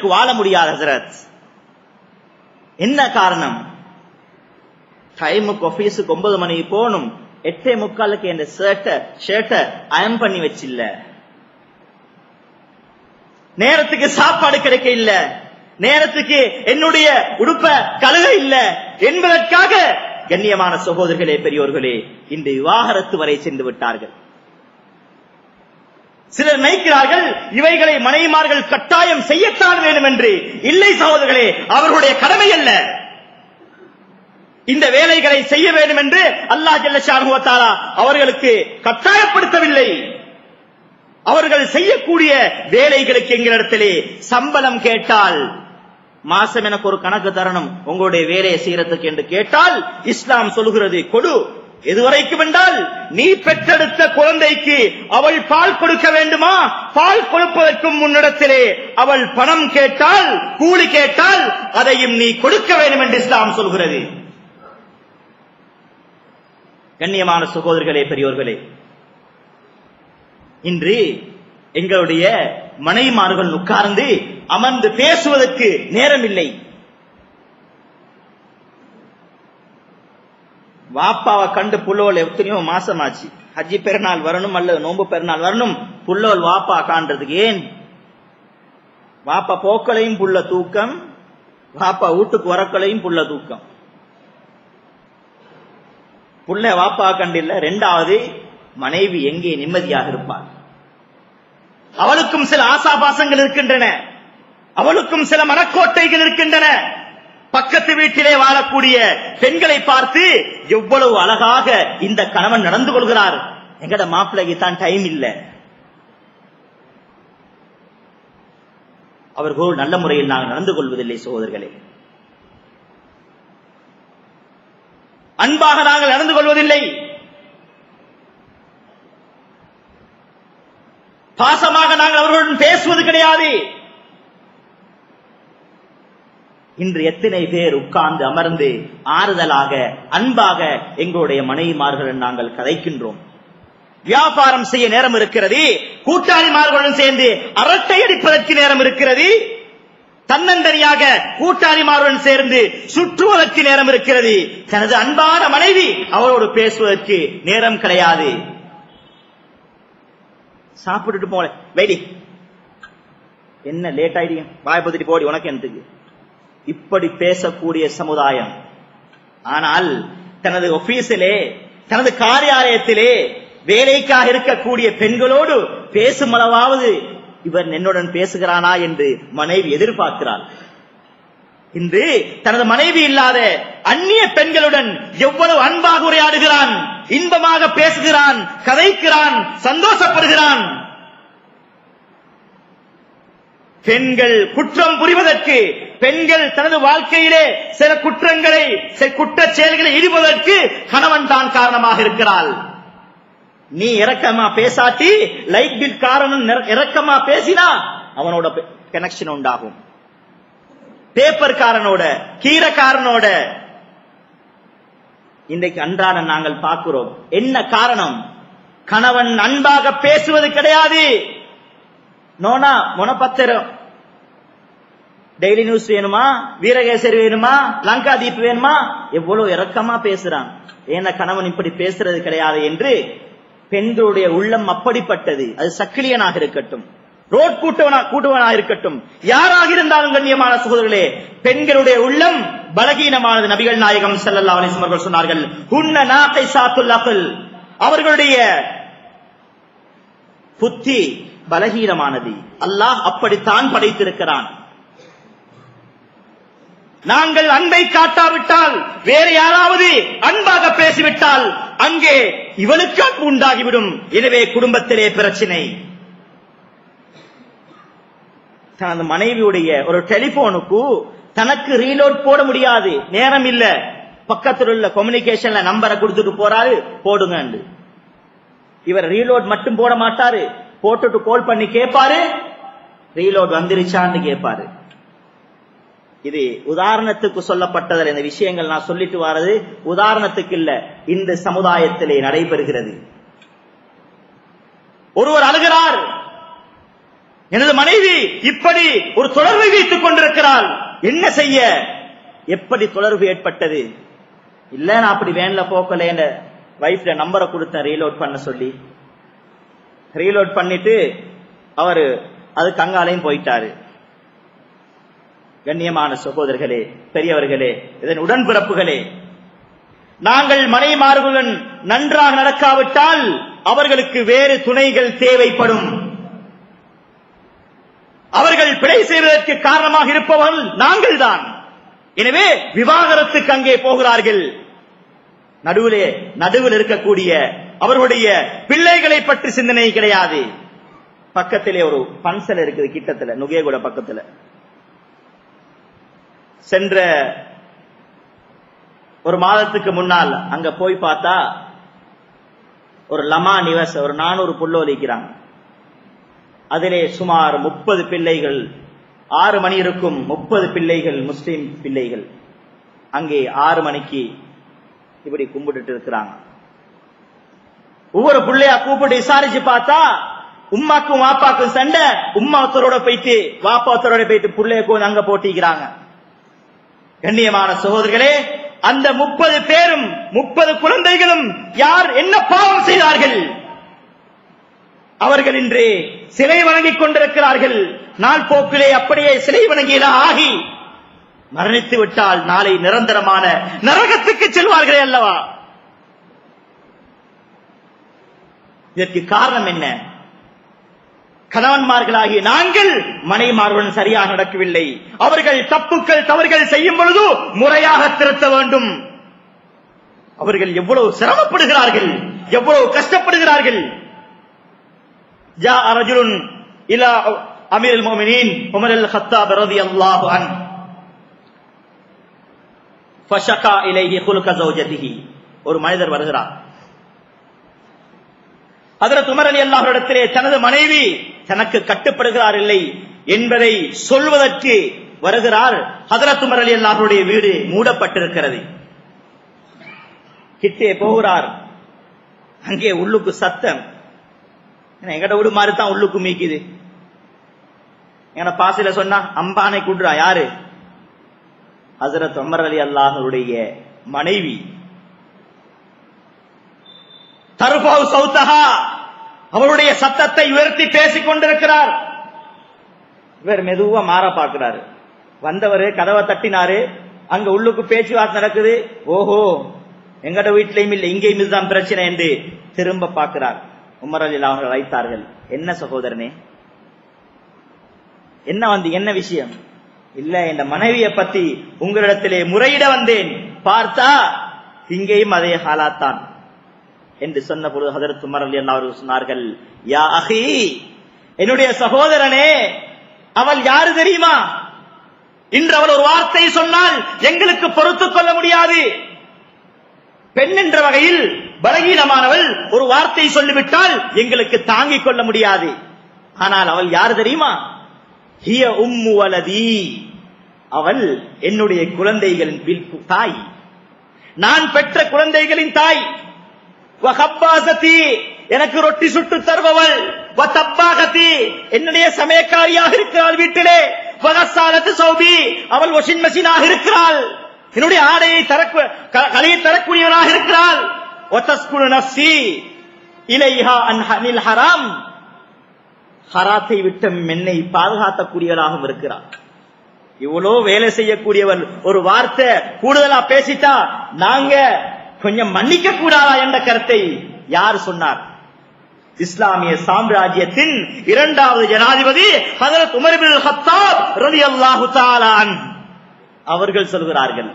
எங்களுக்கு வாழ முடியாது ஹஜ்ரத். என்ன காரணம்? டைமுக்கு ஆபீஸுக்கு 9 மணிக்கு போகணும், 8:45 என் ஷர்ட்டை அயன் பண்ணி வச்சில்ல, நேரத்துக்கு சாப்பாடு கிடைக்க இல்ல, நேரத்துக்கு என்னுடைய உடுப்ப கழுக இல்ல என்பதற்காக கண்ணியமான சகோதரர்களே, பெரியோர்களே, இந்த விவாகரத்து வரை சென்று விட்டார்கள். சிலர் நினைக்கிறார்கள் இவைகளை மனைவிமார்கள் கட்டாயம் செய்யத்தான் வேண்டும் என்று. இல்லை சகோதரர்களே, அவர்களுடைய கடமை அல்ல. இந்த வேலைகளை செய்ய வேண்டும் என்று அல்லாஹ் ஜல்ல ஷானஹு வ தஆலா அவர்களுக்கு கட்டாயப்படுத்தவில்லை. அவர்கள் செய்யக்கூடிய வேலைகளுக்கு எங்களிடத்திலே சம்பளம் கேட்டால், மாசம் எனக்கு ஒரு கணக்கு தரணும் உங்களுடைய வேலையை செய்யறதுக்கு என்று கேட்டால் இஸ்லாம் சொல்கிறது கொடு. எதுவரைக்கும் என்றால், நீ பெற்றெடுத்த குழந்தைக்கு அவள் பால் கொடுக்க வேண்டுமா, பால் கொடுப்பதற்கு முன்னிடத்திலே அவள் பணம் கேட்டால், கூலி கேட்டால் அதையும் நீ கொடுக்க வேண்டும் என்று இஸ்லாம் சொல்கிறது. கண்ணியமான சகோதரர்களே, பெரியோர்களே, இன்று எங்களுடைய மனைவிமார்கள் உட்கார்ந்து அமர்ந்து பேசுவதற்கு நேரம் இல்லை. வாப்பாவை கண்டு புள்ளோல் எத்தனையோ மாசமாச்சு, ஹஜ்ஜி பெருநாள் வரணும் அல்லது நோன்பு பெருநாள் வரணும், புள்ளோல் வாப்பா காண்றதுக்கு. ஏன்? வாப்பா போக்களையும் புள்ள தூக்கம், வாப்பா வீட்டுக்கு வரக்களையும் புள்ள தூக்கம். புள்ள வாப்பா கண்டில்ல. 2வது, மனைவி எங்கே நிம்மதியாக இருப்பார்? அவளுக்கும் சில ஆசாபாசங்கள் இருக்கின்றன, அவளுக்கும் சில மனக்கோட்டைகள் இருக்கின்றன. பக்கத்து வீட்டிலே வாழக்கூடிய பெண்களை பார்த்து எவ்வளவு அழகாக இந்த கணவன் நடந்து கொள்கிறார், எங்கட மாப்பிள்ளைக்கு தான் டைம் இல்ல. அவர்கள் நல்ல முறையில் நாங்கள் நடந்து கொள்வதில்லை சகோதரர்களே. அன்பாக நாங்கள் நடந்து கொள்வதில்லை, பாசமாக நாங்கள் அவர்களுடன் பேசுவது கிடையாது. இன்று எத்தனை பேர் உட்கார்ந்து அமர்ந்து ஆறுதலாக அன்பாக எங்களுடைய மனைவிமார்களுடன் நாங்கள் கதைக்கின்றோம். வியாபாரம் செய்ய நேரம் இருக்கிறது, கூட்டாளிமார்களுடன் சேர்ந்து அரட்டை அடிப்பதற்கு நேரம் இருக்கிறது, தன்னந்தனியாக கூட்டாளிமாருடன் சேர்ந்து சுற்றுவதற்கு நேரம் இருக்கிறது. தனது அன்பான மனைவி அவரோடு பேசுவதற்கு நேரம் கிடையாது. சாப்பிட்டுட்டு போல வைடி, என்ன லேட் ஆயிடுங்க, வாய் பத்திட்டு போடி, உனக்கு எனக்கு. இப்படி பேசக்கூடிய சமுதாயம். ஆனால் தனது ஆபீஸிலே, தனது காரியாலயத்திலே வேலைக்காக இருக்கக்கூடிய பெண்களோடு பேசும் அளவாவது இவர் என்னுடன் பேசுகிறானா என்று மனைவி எதிர்பார்க்கிறார். இன்று தனது மனைவி இல்லாத அந்நிய பெண்களுடன் எவ்வளவு அன்பாக உரையாடுகிறான், இன்பமாக பேசுகிறான், கதைக்கிறான், சந்தோஷப்படுகிறான். பெண்கள் குற்றம் புரிவதற்கு, பெண்கள் தனது வாழ்க்கையிலே சில குற்றங்களை, சில குற்றச் செயல்களை ஈடுபடுவதற்கு கணவன் தான் காரணமாக இருக்கிறாள். நீ இரக்கமா பேசாட்டி, லைட் பில் காரணம் இரக்கமா பேசினா அவனோட கனெக்ஷன் உண்டாகும். பேப்பர் காரனோட, கீரைக்காரனோட இன்றைக்கு அன்றாட நாங்கள் பார்க்கிறோம். என்ன காரணம்? கணவன் அன்பாக பேசுவது கிடையாது. நோனா மொனப்பத்திரம், டெய்லி நியூஸ் வேணுமா, வீரகேசரி வேணுமா, லங்கா தீப் வேணுமா, எவ்வளவு இரக்கமா பேசுறான். ஏன்னா கணவன் இப்படி பேசுறது கிடையாது என்று பெண்களுடைய உள்ளம் அப்படிப்பட்டது. அது சக்கிலியனாக இருக்கட்டும், ரோட் கூட்டுவனாக இருக்கட்டும், யாராக இருந்தாலும் கண்ணியமான சகோதரர்களே, பெண்களுடைய உள்ளம் பலகீனமானது. நபிகள் நாயகம் ஸல்லல்லாஹு அலைஹி வஸல்லம் அவர்கள் சொன்னார்கள், ஹுன்ன நாகிஸாத்துல் அக்ல், அவர்களுடைய புத்தி பலகீனமானது. அல்லாஹ் அப்படித்தான் படைத்திருக்கிறான். நாங்கள் அன்பை காட்டாவிட்டால், வேற யாராவது அன்பாக பேசிவிட்டால் அங்கே இவனுக்கு அன்பு உண்டாகிவிடும். எனவே குடும்பத்திலே பிரச்சனை. தனது மனைவியுடைய ஒரு டெலிபோனுக்கு தனக்கு ரீலோட் போட முடியாது, நேரம் இல்ல. பக்கத்தில் உள்ள கம்யூனிகேஷன்ல நம்பரை கொடுத்துட்டு போறாரு, போடுங்க. இவர் ரீலோட் மட்டும் போட மாட்டாரு, போட்டுட்டு கால் பண்ணி கேட்பாரு, ரீலோட் வந்துருச்சான்னு கேட்பாரு. இது உதாரணத்துக்கு சொல்லப்பட்டதில் இந்த விஷயங்கள் நான் சொல்லிட்டு வாரது உதாரணத்துக்கு இல்ல, இந்த சமுதாயத்திலே நடைபெறுகிறது. ஒருவர் அழுகிறார், எனது மனைவி இப்படி ஒரு தொடர்பை வைத்துக் என்ன செய்ய, எப்படி தொடர்பு ஏற்பட்டது? இல்ல நான் அப்படி வேன்ல போக்கல, என் வைஃப்ல நம்பரை கொடுத்தேன் ரீலோட் பண்ண சொல்லி. ரீலோட் பண்ணிட்டு அவரு அதுக்கு அங்காலையும் போயிட்டாரு. கண்ணியமான சகோதரர்களே, பெரியவர்களே, இதன் உடன்பிறப்புகளே, நாங்கள் மனைமார்களுடன் நன்றாக நடக்காவிட்டால் அவர்களுக்கு வேறு துணைகள் தேவைப்படும். அவர்கள் பிழை செய்வதற்கு காரணமாக இருப்பவர்கள் நாங்கள் தான். எனவே விவாகரத்துக்கு அங்கே போகிறார்கள். நடுவில் இருக்கக்கூடிய அவர்களுடைய பிள்ளைகளை பற்றி சிந்தனை கிடையாது. பக்கத்திலே ஒரு பன்சல் இருக்குது, கிட்டத்துல நுகேகுட பக்கத்துல. சென்ற ஒரு மாதத்துக்கு முன்னால் அங்க போய் பார்த்தா ஒரு லமா நிவச ஒரு 400 புல்லோலிக்கிறாங்க. அதிலே சுமார் 30 பிள்ளைகள், 6 மணி இருக்கும் 30 பிள்ளைகள் முஸ்லிம் பிள்ளைகள் அங்கே 6 மணிக்கு இப்படி கும்பிட்டு இருக்கிறாங்க. ஒவ்வொரு பிள்ளையா கூப்பிட்டு விசாரிச்சு பார்த்தா உம்மாக்கும் வாப்பாக்கும் சண்டை. உம்மா ஒருத்தரோட போயிட்டு வாப்பா ஒருத்தரோட போயிட்டு பிள்ளைய கோந்து அங்க போட்டிக்கிறாங்க. கண்ணியமான சகோதரர்களே, அந்த 30 பேரும் 30 குழந்தைகளும் யார் என்ன பாவம் செய்தார்கள்? அவர்கள் இன்று சிலை வணங்கிக் கொண்டிருக்கிறார்கள். நாள் போக்கிலே அப்படியே சிலை வணங்கியதா ஆகி மரணித்து விட்டால் நாளை நிரந்தரமான நரகத்துக்கு செல்வார்களே அல்லவா? இதற்கு காரணம் என்ன? கணவன்மார்களாகிய நாங்கள் மனைவிமார்களுடன் சரியாக நடக்கவில்லை. அவர்கள் தப்புக்கள் தவறுகள் செய்யும் பொழுது முறையாக திருத்த வேண்டும். அவர்கள் எவ்வளவு சிரமப்படுகிறார்கள், எவ்வளவு கஷ்டப்படுகிறார்கள். ஜாஅ ரஜுலுன் இலா அமீருல் முஃமினீன் உமர் அல்-கத்தாப் ரலியல்லாஹு அன்ஹு ஃபஷகா இலைஹி குல்க ஜௌஜதிஹி. ஒரு மனிதர் வருகிறார். ஹஜ்ரத் உமர் ரலியல்லாஹு அன்ஹு இடத்திலே தனது மனைவி தனக்கு கட்டுப்படுகிறார் இல்லை என்பதை சொல்வதற்கு வருகிறார். ஹஜ்ரத் உமர் ரலியல்லாஹு அன்ஹுடைய வீடு மூடப்பட்டிருக்கிறது. கிட்டே போகிறார். அங்கே உள்ளுக்கு சத்தம். எங்கட வீடு மாதிரி தான் உள்ளுக்கு மீக்குது. என பாசில சொன்னா அம்பானை கூடுறா. யாரு? ஹஜ்ரத் உமர் ரலியல்லாஹு அன்ஹுடைய மனைவி. தர்ஃபு சௌதஹா, அவருடைய சத்தத்தை உயர்த்தி பேசிக் கொண்டிருக்கிறார். இவர் மெதுவா மாற பார்க்கிறாரு. வந்தவரு கதவை தட்டினாரு. அங்க உள்ளுக்கு பேச்சுவார்த்தை நடக்குது. ஓஹோ, எங்கட வீட்டிலையும் இல்லை, இங்கேயும் இதுதான் பிரச்சனை என்று திரும்ப பார்க்கிறார். உமர் ரலியல்லாஹு அன்ஹு அழைத்தார்கள். என்ன சகோதரனே, என்ன விஷயம்? இல்ல, இந்த மனைவியை பத்தி உங்களிடத்திலே முறையிட வந்தேன். பார்த்தா இங்கேயும் அதே ஹாலாத்தான் என்று சொன்ன பொழுது ஹஜ்ரத் உமர் ரலியல்லாஹு அன்ஹு சொன்னார்கள், யா அஹி, என்னுடைய சகோதரனே, அவள் யாரு தெரியுமா? இன்று அவள் ஒரு வார்த்தை சொன்னால் எங்களுக்கு பொறுத்துக் கொள்ள முடியாது. பெண் என்ற வகையில் பலகீனமானவள் ஒரு வார்த்தை சொல்லிவிட்டால் எங்களுக்கு தாங்கிக் கொள்ள முடியாது. ஆனால் அவள் யாரு தெரியுமா? ஹிய உம்மு வலதி, அவள் என்னுடைய குழந்தைகளின் தாய், நான் பெற்ற குழந்தைகளின் தாய். வஹப்பாசதி, எனக்கு ரொட்டி சுட்டு தருபவள். வதப்பாகதி, என்னுடைய சமயக்காரியாக இருக்கிறாள் வீட்டிலே. வகசாலத்து சௌபி, அவள் வாஷிங் மெஷினாக இருக்கிறாள். என்னுடைய ஆடையை கழுவி தரக்கூடியவனாக இருக்கிறாள். வதஸ்குனு நஃப்ஸி இலைஹா அன்ஹனில் ஹராம், ஹராத்தை விட்டு என்னை பாதுகாக்கக்கூடியவளாகவும் இருக்கிறாள். இவ்வளோ வேலை செய்யக்கூடியவள் ஒரு வார்த்தை கூடுதலா பேசிட்டா நாங்க கொஞ்சம் மன்னிக்க கூடாதா என்ற கருத்தை யார் சொன்னார்? இஸ்லாமிய சாம்ராஜ்யத்தின் 2வது ஜனாதிபதி ஹஜ்ரத் உமர் இப்னு அல்-கத்தாப் ரலியல்லாஹு தஆலா அன்ஹு அவர்கள் சொல்கிறார்கள்,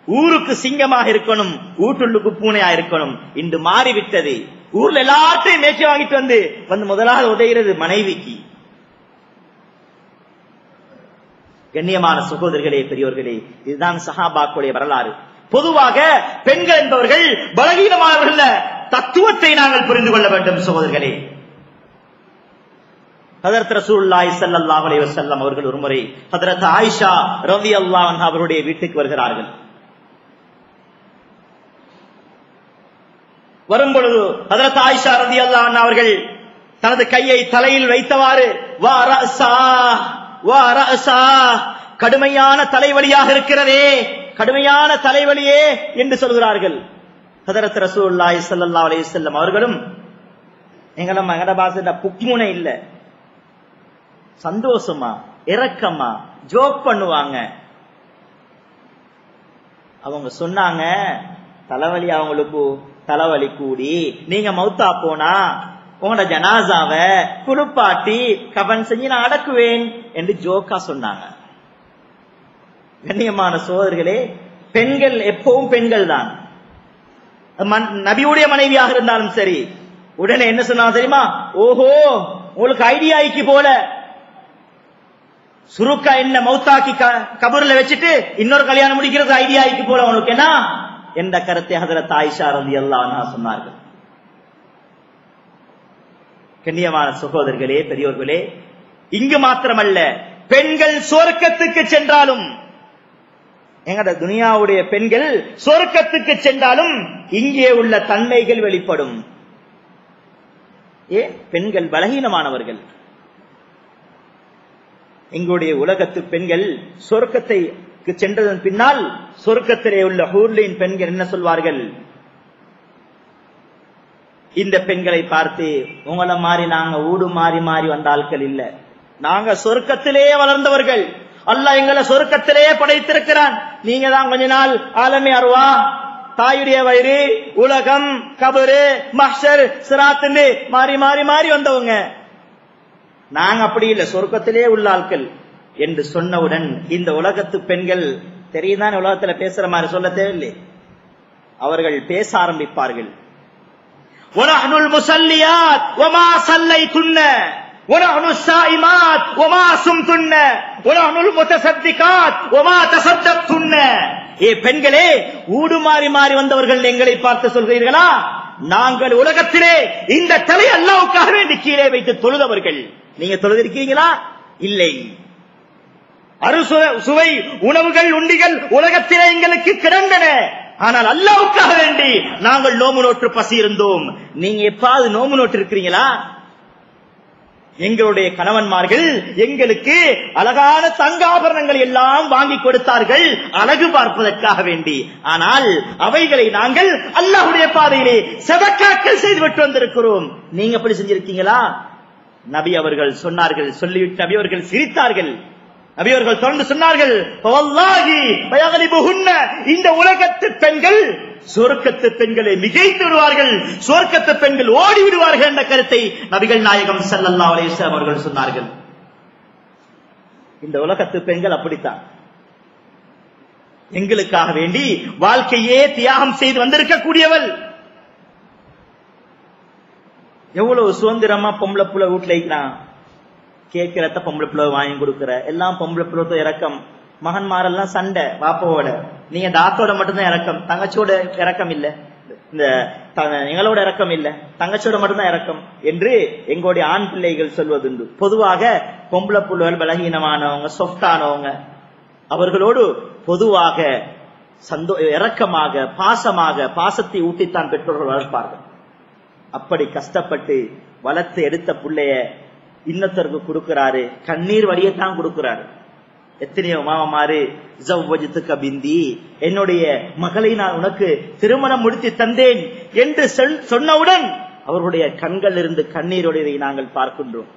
ஊருக்கு சிங்கமாக இருக்கணும், ஊட்டுள்ளுக்கு பூனையா இருக்கணும். இன்று மாறிவிட்டது. ஊர்ல எல்லாத்தையும் மேய்ச்சி வாங்கிட்டு வந்து முதலாவது உதைகிறது மனைவிக்கு. கண்ணியமான சகோதரர்களே, பெரியோர்களே, இதுதான் சஹாபாக்களுடைய வரலாறு. பொதுவாக பெண்கள் என்பவர்கள் பலகீனமானவர்கள். தத்துவத்தை நாங்கள் புரிந்து கொள்ள வேண்டும் சகோதரர்களே. ஹஜ்ரத் ரசூலுல்லாஹி ஸல்லல்லாஹு அலைஹி வஸல்லம் அவர்கள் ஒருமுறை ஹஜ்ரத் ஆயிஷா ரலியல்லாஹு அன்ஹா அவருடைய வீட்டுக்கு வருகிறார்கள். வரும்பொழுது ஹஜ்ரத் ஆயிஷா ரலியல்லாஹு அன்ஹா அவர்கள் தனது கையை தலையில் வைத்தவாறு வா ரஸா கடுமையான தலைவலியாக இருக்கிறதே, கடுமையான தலைவலியே என்று சொல்கிறார்கள். ஹதரத் ரசூலுல்லாஹி ஸல்லல்லாஹு அலைஹி வஸல்லம் அவர்களும் எங்களம் மகட பாச புக்முனை இல்ல, சந்தோஷமா இரக்கமா ஜோக் பண்ணுவாங்க. அவங்க சொன்னாங்க, தலைவலி அவங்களுக்கு தலைவலி கூடி நீங்க மௌத்தா போனா உங்களோட ஜனாசாவை குளிப்பாட்டி கபன் செஞ்சு நான் அடக்குவேன் என்று ஜோக்கா சொன்னாங்க. கண்ணியமான சோதர்களே, பெண்கள் எப்பவும் பெண்கள் தான். நபியுடைய மனைவியாக இருந்தாலும் சரி, உடனே என்ன சொன்னாங்க தெரியுமா? ஓஹோ, உங்களுக்கு ஐடியாய்க்கு போல சுருக்கா என்ன மௌத்தாக்கி கபூர்ல வச்சுட்டு இன்னொரு கல்யாணம் முடிக்கிறது ஐடியாய்க்கு போல உனக்கு என்ன என்ற கருத்தை ஹதரத் ஆயிஷா ரலியல்லாஹு அன்ஹா சொன்னார்கள். கண்ணியமான சகோதரர்களே, பெரியோர்களே, இங்கு மாத்திரமல்ல, பெண்கள் சொர்க்கத்துக்கு சென்றாலும், எங்கட துனியாவுடைய பெண்கள் சொர்க்கத்துக்கு சென்றாலும் இங்கே உள்ள தன்மைகள் வெளிப்படும். பெண்கள் பலகீனமானவர்கள். எங்களுடைய உலகத்து பெண்கள் சொர்க்கத்துக்கு சென்றதன் பின்னால் சொர்க்கத்திலே உள்ள ஹூர்லின் பெண்கள் என்ன சொல்வார்கள்? இந்த பெண்களை பார்த்து, உங்களை மாறி நாங்க ஊடு மாறி மாறி வந்த ஆட்கள் இல்ல, நாங்க சொர்க்கத்திலே வளர்ந்தவர்கள், அல்லாஹ் எங்களை சொர்க்கத்திலே படைத்திருக்கிறான், நீங்க தான் கொஞ்ச நாள் ஆலமே அருவா, தாயுடைய வயிறு, உலகம், கபரு, மஹ்ஷர், சிராத்துன்னு மாறி மாறி மாறி வந்தவங்க, நாங்க அப்படி இல்ல, சொர்க்கத்திலே உள்ள ஆட்கள் என்று சொன்னவுடன் இந்த உலகத்து பெண்கள் தெரியுதான், உலகத்துல பேசுற மாதிரி சொல்ல தேவையில்லை, அவர்கள் பேச ஆரம்பிப்பார்கள். وَنَحْنُ الْمُصَلِّيَاتُ وَمَا صَلَّيْتُنَّ وَنَحْنُ الصَّائِمَاتُ وَمَا صُمْتُنَّ وَنَحْنُ الْمُتَصَدِّقَاتُ وَمَا تَصَدَّقْتُنَّ. ஏ பெண்களே, ஊடு மாறி மாறி வந்தவர்கள் எங்களை பார்த்து சொல்கிறீர்களா? நாங்கள் உலகத்திலே இந்த தலை அல்லாஹ்வுக்காக வேண்டி கீழே வைத்து தொழுதவர்கள், நீங்க தொழுதிருக்கீங்களா? இல்லை. அறுசுவை உணவுகள் உண்டிகள் உலகத்திலே எங்களுக்கு கிடந்தன, ஆனால் அல்லாஹ்வுக்காக வேண்டி நாங்கள் நோம்பு நோற்று பசி இருந்தோம். நீங்க எப்பாவது நோம்பு நோட்டு இருக்கிறீங்களா? எங்களுடைய கணவன்மார்கள் எங்களுக்கு அழகான தங்காபரணங்கள் எல்லாம் வாங்கி கொடுத்தார்கள் அழகு பார்ப்பதற்காக வேண்டி, ஆனால் அவைகளை நாங்கள் அல்லாஹ்வுடைய பாதையிலே சதக்காக்கள் செய்துவிட்டு வந்திருக்கிறோம். நீங்க எப்படி செஞ்சிருக்கீங்களா? நபி அவர்கள் சொன்னார்கள். சொல்லிவிட்டு நபி அவர்கள் சிரித்தார்கள். நபி அவர்கள் தொடர்ந்து சொன்னார்கள், வல்லாஹி வயக்லிபுஹுன்ன, இந்த உலகத்து பெண்கள் சொர்க்கத்து பெண்களை மிகைத்து விடுவார்கள், சொர்க்கத்து பெண்கள் ஓடி விடுவார்கள் என்ற கருத்தை நபிகள் நாயகம் ஸல்லல்லாஹு அலைஹி வஸல்லம் அவர்கள் சொன்னார்கள். இந்த உலகத்து பெண்கள் அப்படித்தான், எங்களுக்காக வேண்டி வாழ்க்கையே தியாகம் செய்து வந்திருக்கக்கூடியவள். எவ்வளவு சுதந்திரமா பொம்பளை புள்ள வீட்டுல இருக்கிறான், கேட்கிறத பொம்பளை புள்ள வாங்கி கொடுக்கிற, எல்லாம் பொம்பளை புள்ள இறக்கம். மகன்மாரெல்லாம் சண்டை வாப்போட, நீங்க தாத்தோட மட்டும்தான் இறக்கம், தங்கச்சியோட இறக்கம் இல்ல, இந்த எங்களோட இறக்கம் இல்ல, தங்கச்சியோட மட்டும்தான் இறக்கம் என்று எங்களுடைய ஆண் பிள்ளைகள் சொல்வதுண்டு. பொதுவாக பொம்பளை புள்ளைகள் பலகீனமானவங்க, சொஃப்டானவங்க, அவர்களோடு பொதுவாக இறக்கமாக பாசமாக பாசத்தை ஊட்டித்தான் பெற்றோர்கள் வளர்ப்பார்கள். அப்படி கஷ்டப்பட்டு வளர்த்து எடுத்த பிள்ளைய இன்னொருத்தருக்கு கொடுக்கிறாரு, கண்ணீர் வடியத்தான் கொடுக்கிறாரு. எத்தனையோ மாமாமாரு ஜவ்வஜ்துக பிந்தி, என்னுடைய மகளை நான் உனக்கு திருமணம் முடித்து தந்தேன் என்று சொன்னவுடன் அவர்களுடைய கண்கள் இருந்து கண்ணீரோடையை நாங்கள் பார்க்கின்றோம்.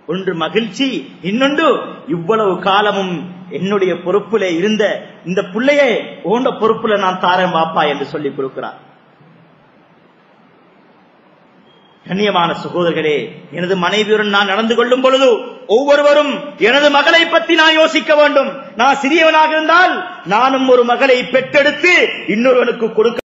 ஒன்று மகிழ்ச்சி, இன்னொன்று இவ்வளவு காலமும் என்னுடைய பொறுப்பிலே இருந்த இந்த பிள்ளையை ஓண்ட பொறுப்புல நான் தாரேன் வாப்பா என்று சொல்லிக் கொடுக்கிறார். கண்ணியமான சகோதரர்களே, எனது மனைவியுடன் நான் நடந்து கொள்ளும் பொழுது ஒவ்வொருவரும் எனது மகளை பற்றி நான் யோசிக்க வேண்டும். நான் சிறியவனாக இருந்தால் நானும் ஒரு மகளை பெற்றெடுத்து இன்னொருவனுக்கு கொடுக்க